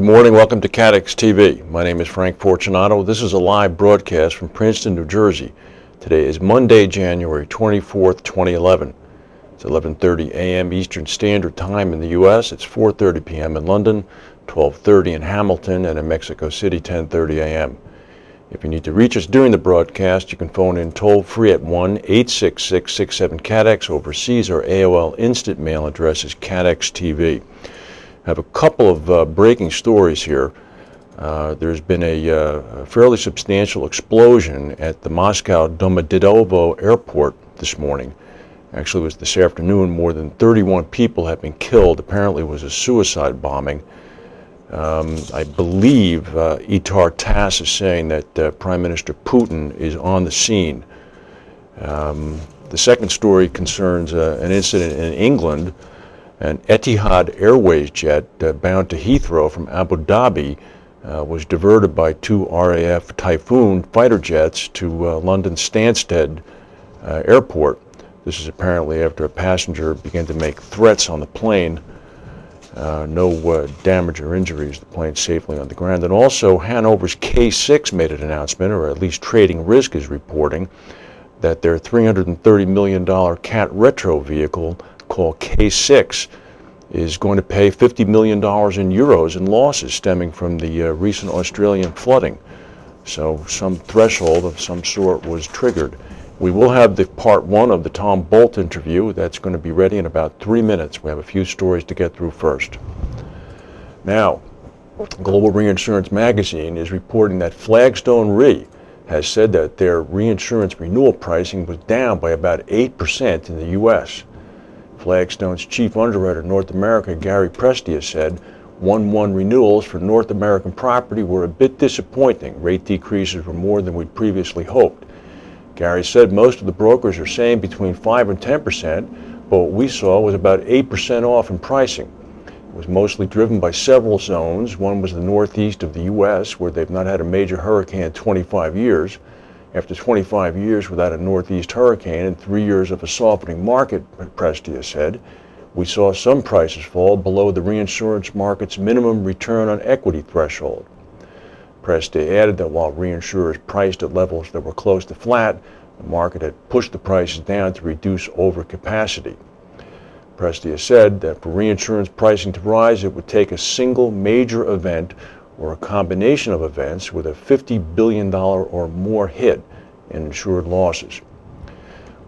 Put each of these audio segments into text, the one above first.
Good morning. Welcome to CATEX-TV. My name is Frank Fortunato. This is a live broadcast from Princeton, New Jersey. Today is Monday, January 24th, 2011. It's 11:30 a.m. Eastern Standard Time in the U.S. It's 4:30 p.m. in London, 12:30 in Hamilton, and in Mexico City, 10:30 a.m. If you need to reach us during the broadcast, you can phone in toll-free at 1-866-67-CATEX. Overseas, our AOL instant mail address is CATEX-TV. I have a couple of breaking stories here. There's been a fairly substantial explosion at the Moscow Domodedovo airport this morning. Actually, it was this afternoon. More than 31 people have been killed. Apparently, it was a suicide bombing. I believe Itar TASS is saying that Prime Minister Putin is on the scene. The second story concerns an incident in England. An Etihad Airways jet bound to Heathrow from Abu Dhabi was diverted by two RAF Typhoon fighter jets to London Stansted Airport. This is apparently after a passenger began to make threats on the plane. No damage or injuries. The plane's safely on the ground. And also, Hanover's K6 made an announcement, or at least Trading Risk is reporting, that their $330 million CAT retro vehicle called K6 is going to pay $50 million in euros in losses stemming from the recent Australian flooding. So some threshold of some sort was triggered. We will have the part one of the Tom Bolt interview. That's going to be ready in about 3 minutes. We have a few stories to get through first. Now, Global Reinsurance Magazine is reporting that Flagstone Re has said that their reinsurance renewal pricing was down by about 8% in the U.S. Flagstone's chief underwriter in North America, Gary Prestia, said 1/1 renewals for North American property were a bit disappointing. Rate decreases were more than we'd previously hoped. Gary said most of the brokers are saying between 5 and 10%, but what we saw was about 8% off in pricing. It was mostly driven by several zones. One was the northeast of the U.S., where they've not had a major hurricane in 25 years. After 25 years without a northeast hurricane and 3 years of a softening market, Prestia said, we saw some prices fall below the reinsurance market's minimum return on equity threshold. Prestia added that while reinsurers priced at levels that were close to flat, the market had pushed the prices down to reduce overcapacity. Prestia said that for reinsurance pricing to rise, it would take a single major event or a combination of events with a $50 billion or more hit in insured losses.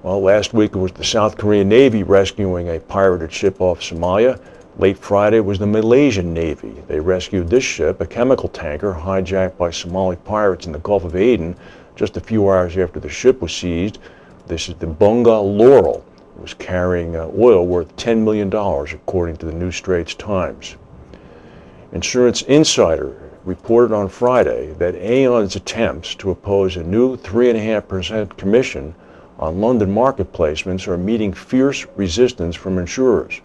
Well, last week it was the South Korean Navy rescuing a pirated ship off Somalia. Late Friday it was the Malaysian Navy. They rescued this ship, a chemical tanker, hijacked by Somali pirates in the Gulf of Aden just a few hours after the ship was seized. This is the Bunga Laurel. It was carrying oil worth $10 million, according to the New Straits Times. Insurance Insider reported on Friday that Aon's attempts to oppose a new 3.5% commission on London market placements are meeting fierce resistance from insurers.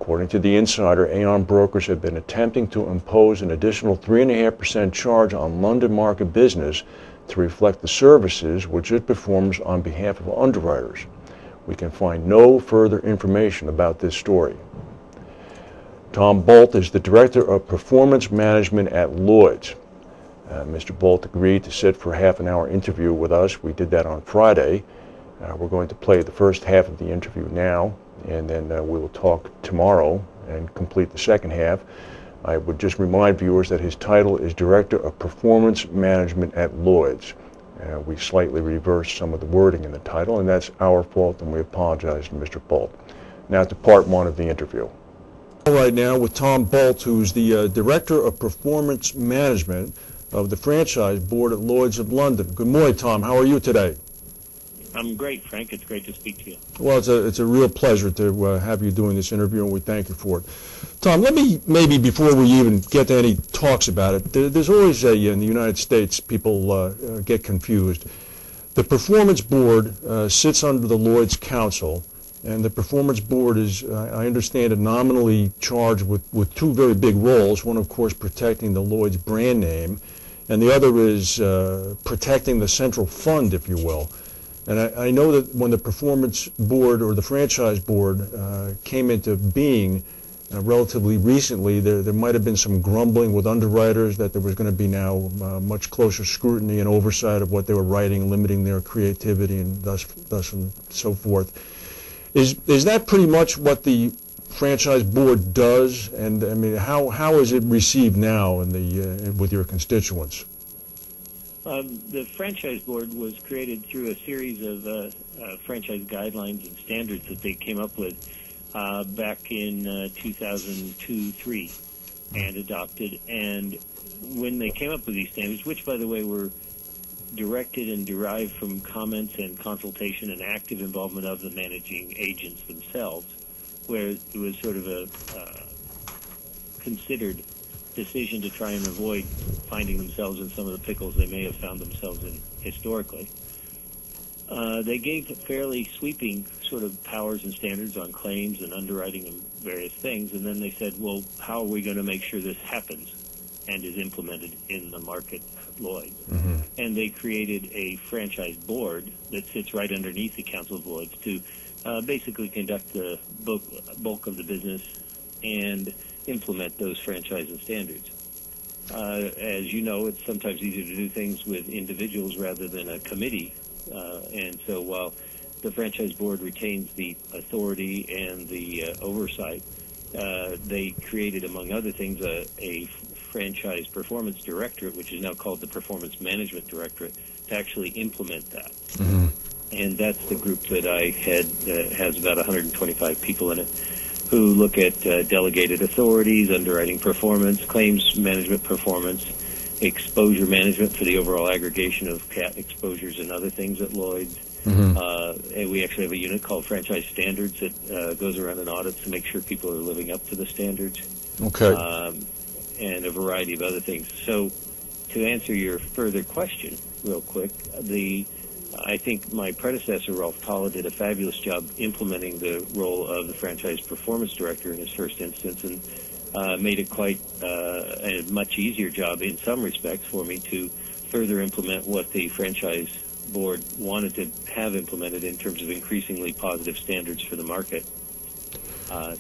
According to the Insider, Aon brokers have been attempting to impose an additional 3.5% charge on London market business to reflect the services which it performs on behalf of underwriters. We can find no further information about this story. Tom Bolt is the Director of Performance Management at Lloyd's. Mr. Bolt agreed to sit for a half-an-hour interview with us. We did that on Friday. We're going to play the first half of the interview now, and then we will talk tomorrow and complete the second half. I would just remind viewers that his title is Director of Performance Management at Lloyd's. We slightly reversed some of the wording in the title, and that's our fault, and we apologize to Mr. Bolt. Now to part one of the interview. Right now with Tom Bolt, who's the Director of Performance Management of the Franchise Board at Lloyd's of London. Good morning, Tom. How are you today? I'm great, Frank. It's great to speak to you. Well, it's a real pleasure to have you doing this interview, and we thank you for it. Tom, let me, maybe before we even get to any talks about it, there's always in the United States, people get confused. The Performance Board sits under the Lloyd's Council, and the Performance Board is, I understand, nominally charged with two very big roles. One, of course, protecting the Lloyd's brand name, and the other is protecting the central fund, if you will. And I know that when the Performance Board or the Franchise Board came into being, relatively recently, there might have been some grumbling with underwriters that there was going to be now much closer scrutiny and oversight of what they were writing, limiting their creativity and thus and so forth. Is that pretty much what the franchise board does? And I mean, how is it received now in with your constituents? The franchise board was created through a series of franchise guidelines and standards that they came up with back in 2002-03 and adopted. And when they came up with these standards, which, by the way, were directed and derived from comments and consultation and active involvement of the managing agents themselves, where it was sort of a considered decision to try and avoid finding themselves in some of the pickles they may have found themselves in historically. They gave fairly sweeping sort of powers and standards on claims and underwriting and various things, and then they said, well, how are we going to make sure this happens and is implemented in the market at Lloyd's? Mm-hmm. And they created a franchise board that sits right underneath the Council of Lloyd's to basically conduct the bulk of the business and implement those franchise and standards. As you know, it's sometimes easier to do things with individuals rather than a committee. And so while the franchise board retains the authority and the oversight, they created, among other things, a franchise performance directorate, which is now called the Performance Management Directorate, to actually implement that. Mm-hmm. And that's the group that I head, has about 125 people in it, who look at delegated authorities, underwriting performance, claims management performance, exposure management for the overall aggregation of cat exposures and other things at Lloyd's. Mm-hmm. And we actually have a unit called Franchise Standards that goes around and audits to make sure people are living up to the standards. Okay. And a variety of other things. So to answer your further question real quick, I think my predecessor, Rolf Talla, did a fabulous job implementing the role of the Franchise Performance Director in his first instance, and made it quite a much easier job in some respects for me to further implement what the Franchise Board wanted to have implemented in terms of increasingly positive standards for the market.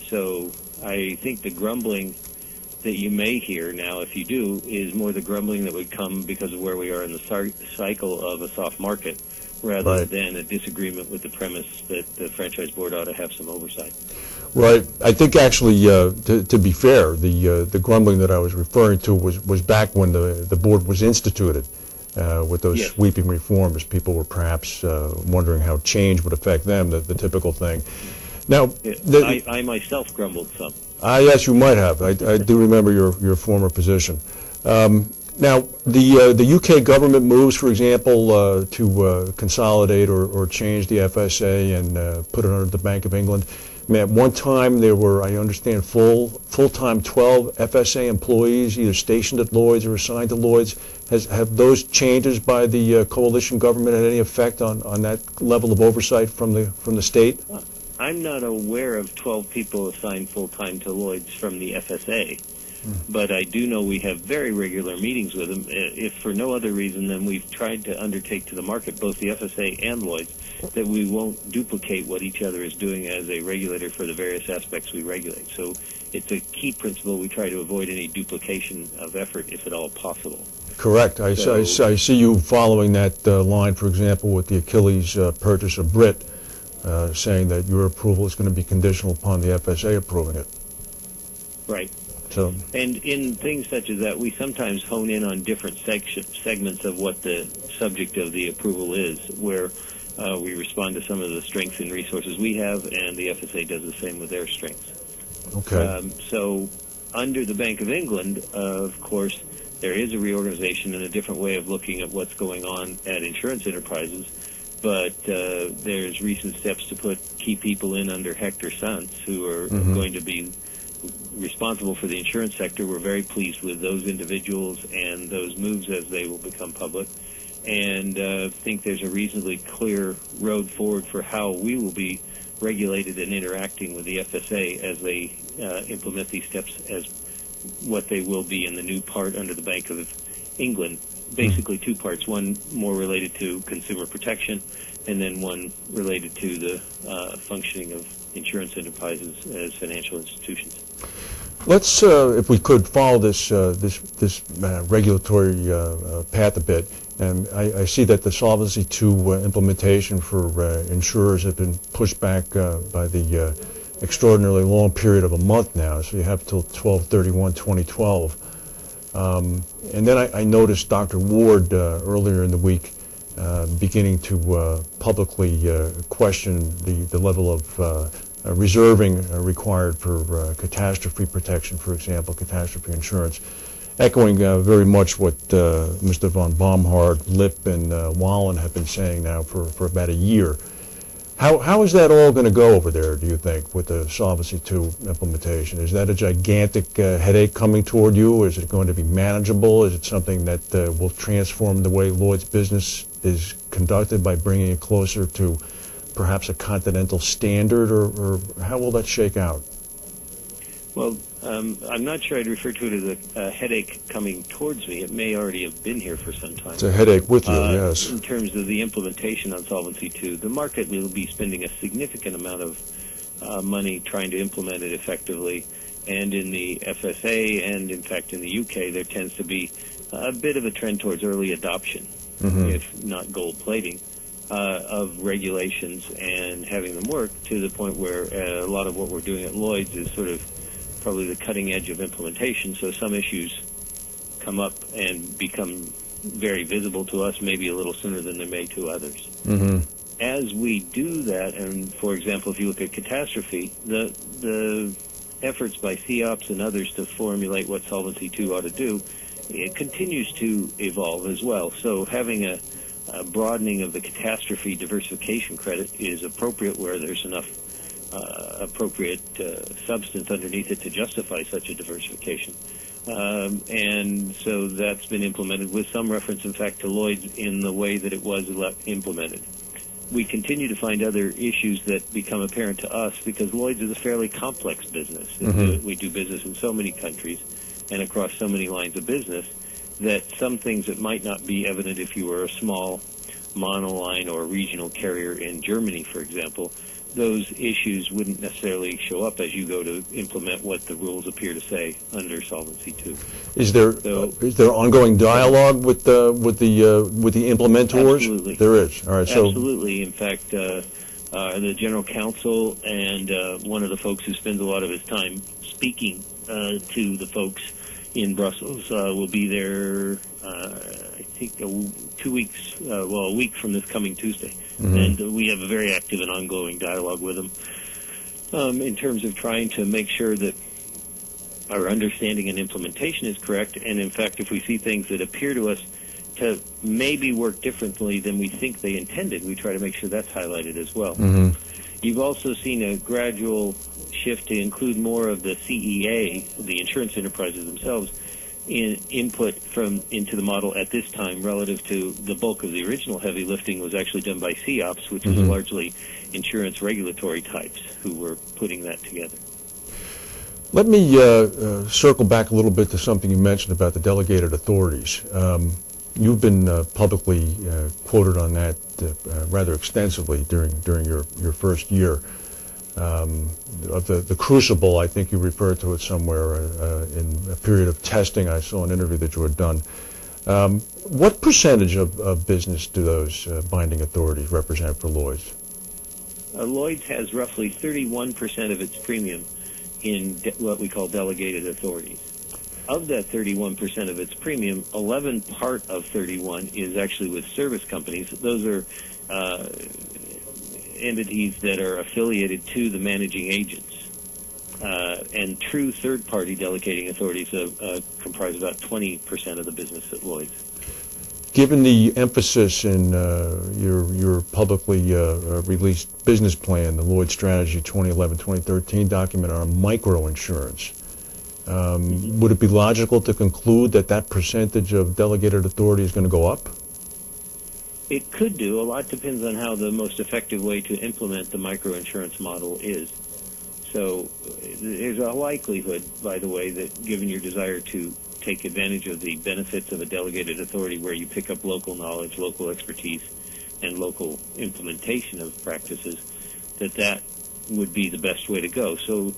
So I think the grumbling that you may hear now, if you do, is more the grumbling that would come because of where we are in the cycle of a soft market, rather than a disagreement with the premise that the franchise board ought to have some oversight. Right. I think actually, to be fair, the grumbling that I was referring to was back when the board was instituted with those sweeping reforms. People were perhaps wondering how change would affect them, the typical thing. Now, I myself grumbled some. Yes, you might have. I do remember your former position. Now, the UK government moves, for example, to consolidate or change the FSA and put it under the Bank of England. I mean, at one time there were, I understand, full-time 12 FSA employees either stationed at Lloyd's or assigned to Lloyd's. Have those changes by the coalition government had any effect on that level of oversight from the state? I'm not aware of 12 people assigned full-time to Lloyd's from the FSA, but I do know we have very regular meetings with them, if for no other reason than we've tried to undertake to the market, both the FSA and Lloyd's, that we won't duplicate what each other is doing as a regulator for the various aspects we regulate. So it's a key principle. We try to avoid any duplication of effort, if at all possible. Correct. I see you following that line, for example, with the Achilles purchase of Brit, saying that your approval is going to be conditional upon the FSA approving it. Right. So, and in things such as that, we sometimes hone in on different segments of what the subject of the approval is, where we respond to some of the strengths and resources we have, and the FSA does the same with their strengths. Okay. So under the Bank of England, of course, there is a reorganization and a different way of looking at what's going on at insurance enterprises, but there's recent steps to put key people in under Hector Sanz, who are going to be responsible for the insurance sector. We're very pleased with those individuals and those moves as they will become public, and think there's a reasonably clear road forward for how we will be regulated and interacting with the FSA as they implement these steps as what they will be in the new part under the Bank of England. Basically two parts, one more related to consumer protection, and then one related to the functioning of insurance enterprises as financial institutions. Let's, if we could, follow this regulatory path a bit. And I see that the Solvency II implementation for insurers have been pushed back by the extraordinarily long period of a month now. So you have till 12/31/2012. And then I noticed Dr. Ward earlier in the week beginning to publicly question the level of reserving required for catastrophe protection, for example, catastrophe insurance, echoing very much what Mr. von Baumhard, Lipp, and Wallen have been saying now for about a year. How is that all going to go over there, do you think, with the Solvency II implementation? Is that a gigantic headache coming toward you? Is it going to be manageable? Is it something that will transform the way Lloyd's business is conducted by bringing it closer to perhaps a continental standard, or how will that shake out? Well, I'm not sure I'd refer to it as a headache coming towards me. It may already have been here for some time. It's a headache with you, yes. In terms of the implementation on Solvency II, the market will be spending a significant amount of money trying to implement it effectively. And in the FSA and, in fact, in the UK, there tends to be a bit of a trend towards early adoption, if not gold plating, of regulations and having them work to the point where a lot of what we're doing at Lloyd's is sort of probably the cutting edge of implementation. So some issues come up and become very visible to us, maybe a little sooner than they may to others. As we do that, and for example, if you look at catastrophe, the efforts by CEOPS and others to formulate what Solvency II ought to do, it continues to evolve as well. So having a broadening of the catastrophe diversification credit is appropriate where there's enough appropriate substance underneath it to justify such a diversification. And so that's been implemented with some reference, in fact, to Lloyd's in the way that it was implemented. We continue to find other issues that become apparent to us because Lloyd's is a fairly complex business. We do business in so many countries and across so many lines of business that some things that might not be evident if you were a small monoline or regional carrier in Germany, for example, those issues wouldn't necessarily show up as you go to implement what the rules appear to say under Solvency II. Is there ongoing dialogue with the implementors? Absolutely. There is. All right. Absolutely. In fact, the general counsel and one of the folks who spends a lot of his time speaking to the folks in Brussels will be there, I think, 2 weeks, a week from this coming Tuesday. And we have a very active and ongoing dialogue with them in terms of trying to make sure that our understanding and implementation is correct. And in fact, if we see things that appear to us to maybe work differently than we think they intended, we try to make sure that's highlighted as well. You've also seen a gradual shift to include more of the CEA, the insurance enterprises themselves, in input into the model at this time relative to the bulk of the original heavy lifting was actually done by CEOPS, which is largely insurance regulatory types who were putting that together. Let me circle back a little bit to something you mentioned about the delegated authorities. You've been publicly quoted on that rather extensively during your first year. Of the crucible, I think you referred to it somewhere in a period of testing. I saw an interview that you had done. What percentage of business do those binding authorities represent for Lloyd's? Lloyd's has roughly 31% of its premium in what we call delegated authorities. Of that 31% of its premium, 11 part of 31 is actually with service companies. Those are entities that are affiliated to the managing agents. And true third-party delegating authorities comprise about 20% of the business at Lloyd's. Given the emphasis in your publicly released business plan, the Lloyd's Strategy 2011-2013 document on microinsurance, would it be logical to conclude that percentage of delegated authority is going to go up? It could do. A lot depends on how the most effective way to implement the microinsurance model is. So there's a likelihood, by the way, that given your desire to take advantage of the benefits of a delegated authority where you pick up local knowledge, local expertise, and local implementation of practices, that would be the best way to go. So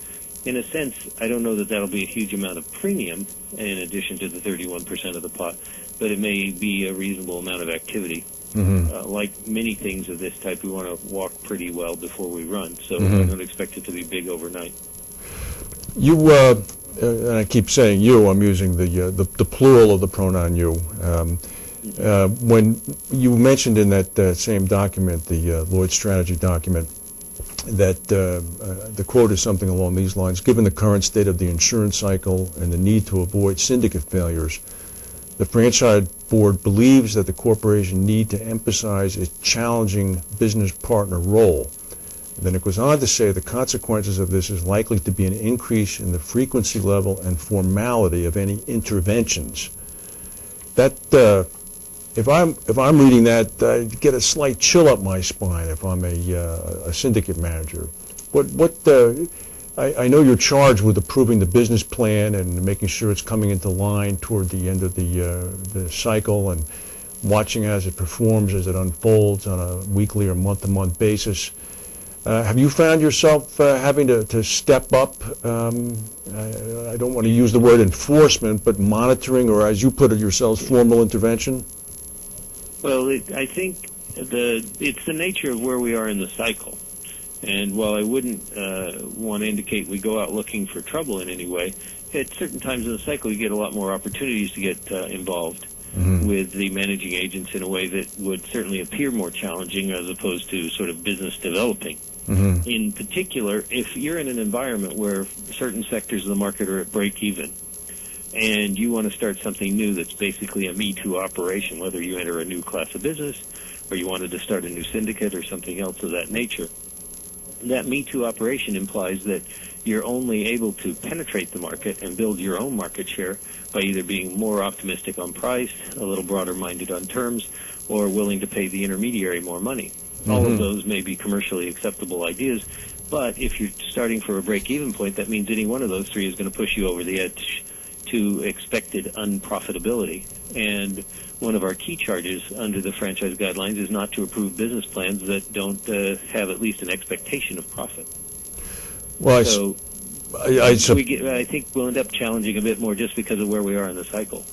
in a sense, I don't know that that'll be a huge amount of premium in addition to the 31% of the pot, but it may be a reasonable amount of activity. Like many things of this type, we want to walk pretty well before we run, so I don't expect it to be big overnight. You, and I keep saying you, I'm using the plural of the pronoun you. When you mentioned in that same document, the Lloyd's strategy document, that the quote is something along these lines: given the current state of the insurance cycle and the need to avoid syndicate failures, the franchise board believes that the corporation need to emphasize its challenging business partner role. Then it goes on to say the consequences of this is likely to be an increase in the frequency level and formality of any interventions. That if I'm reading that, I get a slight chill up my spine if I'm a syndicate manager. I know you're charged with approving the business plan and making sure it's coming into line toward the end of the cycle and watching as it performs, as it unfolds on a weekly or month-to-month basis. Have you found yourself having to step up, I don't want to use the word enforcement, but monitoring, or as you put it yourselves, formal intervention? Well, I think it's the nature of where we are in the cycle. And while I wouldn't want to indicate we go out looking for trouble in any way, at certain times in the cycle you get a lot more opportunities to get involved with the managing agents in a way that would certainly appear more challenging as opposed to sort of business developing. In particular, if you're in an environment where certain sectors of the market are at break even, and you want to start something new that's basically a Me Too operation, whether you enter a new class of business or you wanted to start a new syndicate or something else of that nature, that Me Too operation implies that you're only able to penetrate the market and build your own market share by either being more optimistic on price, a little broader-minded on terms, or willing to pay the intermediary more money. All of those may be commercially acceptable ideas, but if you're starting for a break-even point, that means any one of those three is going to push you over the edge to expected unprofitability. And one of our key charges under the franchise guidelines is not to approve business plans that don't have at least an expectation of profit. Well, so I think we'll end up challenging a bit more just because of where we are in the cycle.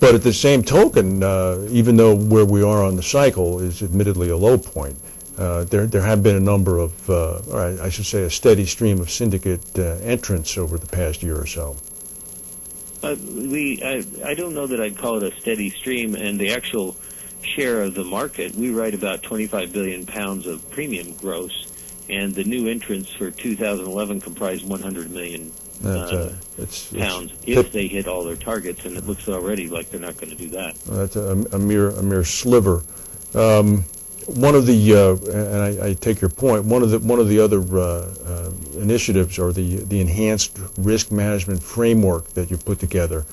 But at the same token, even though where we are on the cycle is admittedly a low point, there have been a number of, or I should say a steady stream of syndicate entrants over the past year or so. I don't know that I'd call it a steady stream, and the actual share of the market, we write about 25 billion pounds of premium gross, and the new entrants for 2011 comprise 100 million pounds if they hit all their targets, and it looks already like they're not going to do that. That's a mere sliver. One of the, and I take your point, one of the other initiatives are the enhanced risk management framework that you put together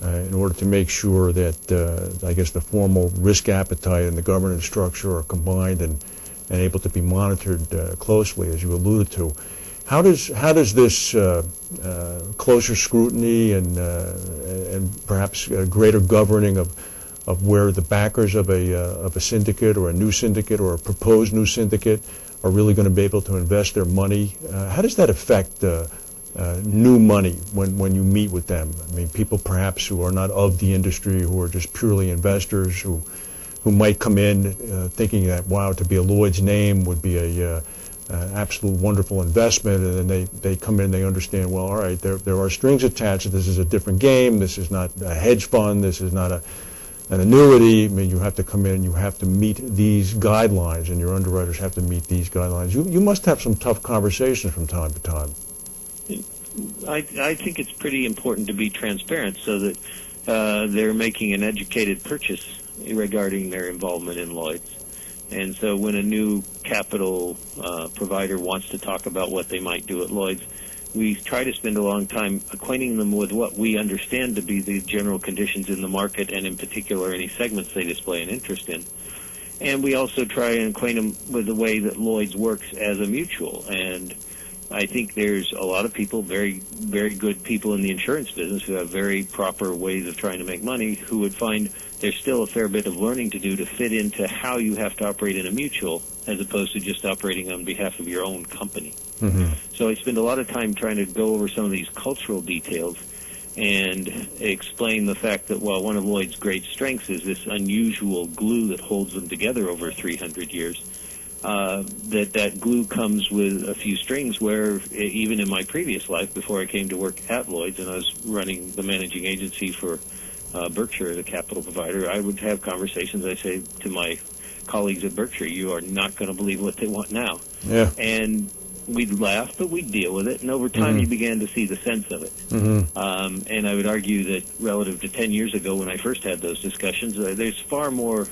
in order to make sure that, I guess, the formal risk appetite and the governance structure are combined and able to be monitored closely, as you alluded to. How does this closer scrutiny and perhaps greater governing of where the backers of a syndicate or a new syndicate or a proposed new syndicate are really going to be able to invest their money, how does that affect new money when you meet with them? I mean, people perhaps who are not of the industry, who are just purely investors, who might come in thinking that, wow, to be a Lloyd's name would be a absolute wonderful investment, and then they come in, they understand, well, all right, there are strings attached. This is a different game. This is not a hedge fund. This is not an annuity. I mean, you have to come in, you have to meet these guidelines, and your underwriters have to meet these guidelines. You must have some tough conversations from time to time. I think it's pretty important to be transparent so that they're making an educated purchase regarding their involvement in Lloyd's. And so when a new capital provider wants to talk about what they might do at Lloyd's, we try to spend a long time acquainting them with what we understand to be the general conditions in the market, and in particular any segments they display an interest in. And we also try and acquaint them with the way that Lloyd's works as a mutual. And I think there's a lot of people, very, very good people in the insurance business who have very proper ways of trying to make money, who would find there's still a fair bit of learning to do to fit into how you have to operate in a mutual as opposed to just operating on behalf of your own company. Mm-hmm. So I spend a lot of time trying to go over some of these cultural details and explain the fact that while one of Lloyd's great strengths is this unusual glue that holds them together over 300 years, that glue comes with a few strings where even in my previous life, before I came to work at Lloyd's and I was running the managing agency for Berkshire, the capital provider, I would have conversations. I say to my colleagues at Berkshire, you are not going to believe what they want now. Yeah. And we'd laugh, but we'd deal with it. And over time, Mm-hmm. you began to see the sense of it. Mm-hmm. And I would argue that relative to 10 years ago when I first had those discussions, there's far more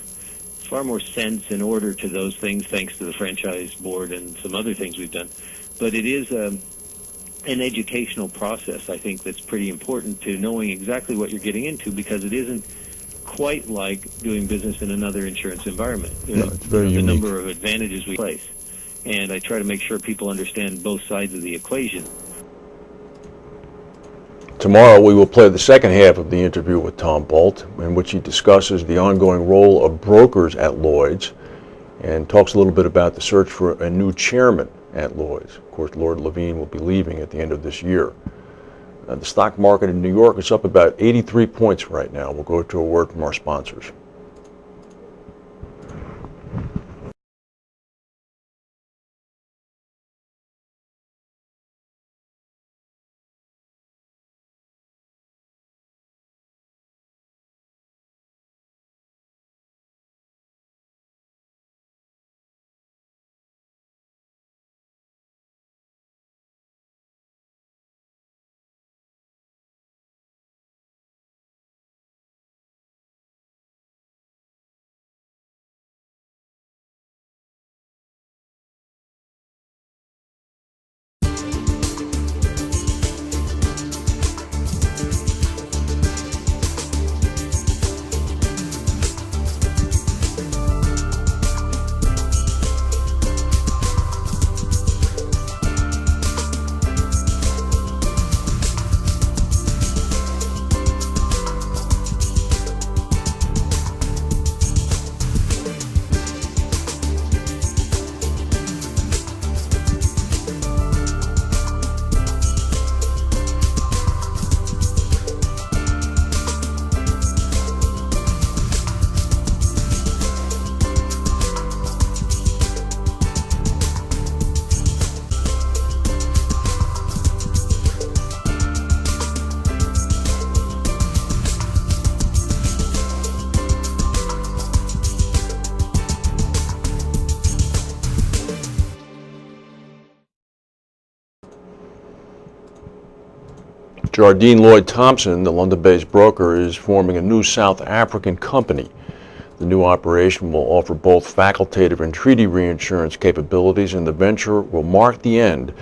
sense and order to those things, thanks to the franchise board and some other things we've done. But it is an educational process, I think, that's pretty important to knowing exactly what you're getting into, because it isn't quite like doing business in another insurance environment. No, it's very the unique. number of advantages we place. And I try to make sure people understand both sides of the equation. Tomorrow we will play the second half of the interview with Tom Bolt, in which he discusses the ongoing role of brokers at Lloyd's and talks a little bit about the search for a new chairman at Lloyd's. Of course, Lord Levine will be leaving at the end of this year. The stock market in New York is up about 83 points right now. We'll go to a word from our sponsors. Jardine Lloyd Thompson, the London-based broker, is forming a new South African company. The new operation will offer both facultative and treaty reinsurance capabilities, and the venture will mark the end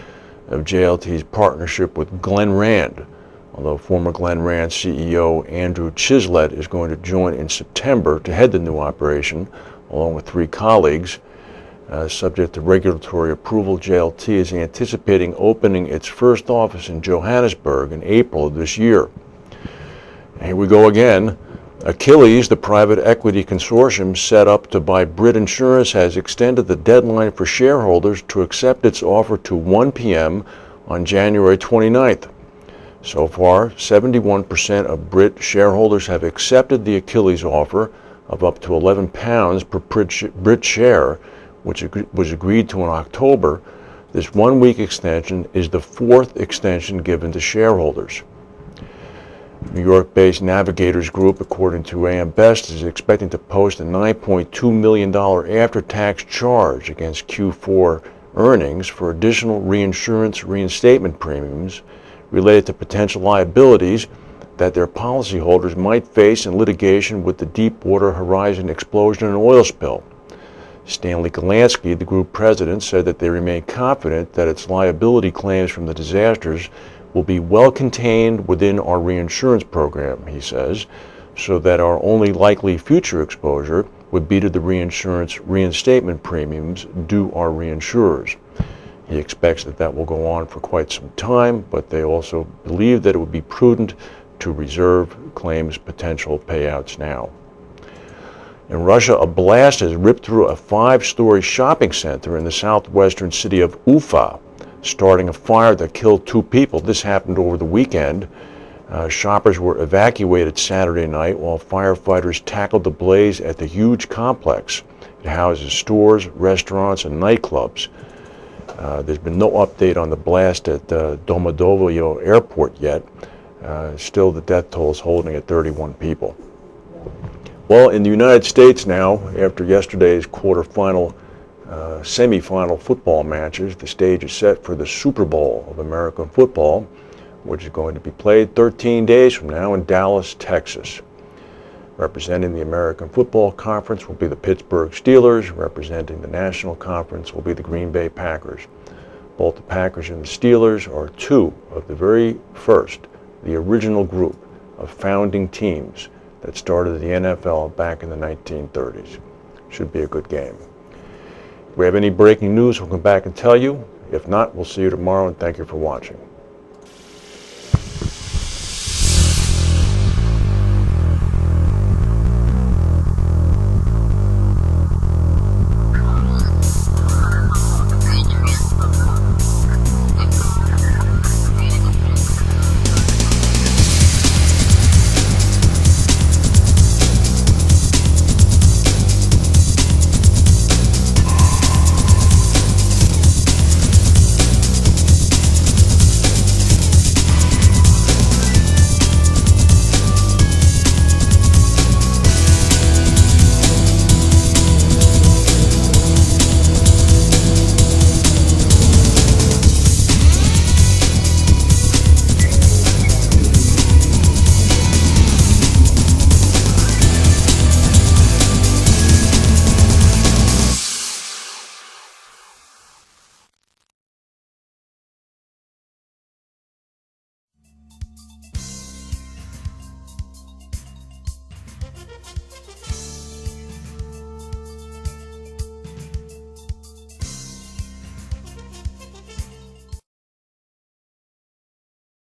of JLT's partnership with Glen Rand, although former Glen Rand CEO Andrew Chislett is going to join in September to head the new operation, along with 3 colleagues. Subject to regulatory approval, JLT is anticipating opening its first office in Johannesburg in April of this year. And here we go again. Achilles, the private equity consortium set up to buy Brit Insurance, has extended the deadline for shareholders to accept its offer to 1 p.m. on January 29th. So far, 71% of Brit shareholders have accepted the Achilles offer of up to £11 per Brit share, which was agreed to in October. This one-week extension is the 4th extension given to shareholders. New York-based Navigators Group, according to AM Best, is expecting to post a $9.2 million after-tax charge against Q4 earnings for additional reinsurance reinstatement premiums related to potential liabilities that their policyholders might face in litigation with the Deepwater Horizon explosion and oil spill. Stanley Golansky, the group president, said that they remain confident that its liability claims from the disasters will be well contained within our reinsurance program, he says, so that our only likely future exposure would be to the reinsurance reinstatement premiums due our reinsurers. He expects that that will go on for quite some time, but they also believe that it would be prudent to reserve claims potential payouts now. In Russia, a blast has ripped through a 5-story shopping center in the southwestern city of Ufa, starting a fire that killed 2 people. This happened over the weekend. Shoppers were evacuated Saturday night while firefighters tackled the blaze at the huge complex. It houses stores, restaurants, and nightclubs. There's been no update on the blast at Domodedovo Airport yet. Still, the death toll is holding at 31 people. Well, in the United States now, after yesterday's quarterfinal, semifinal football matches, the stage is set for the Super Bowl of American football, which is going to be played 13 days from now in Dallas, Texas. Representing the American Football Conference will be the Pittsburgh Steelers. Representing the National Conference will be the Green Bay Packers. Both the Packers and the Steelers are 2 of the very first, the original group of founding teams that started the NFL back in the 1930s. Should be a good game. If we have any breaking news, we'll come back and tell you. If not, we'll see you tomorrow, and thank you for watching.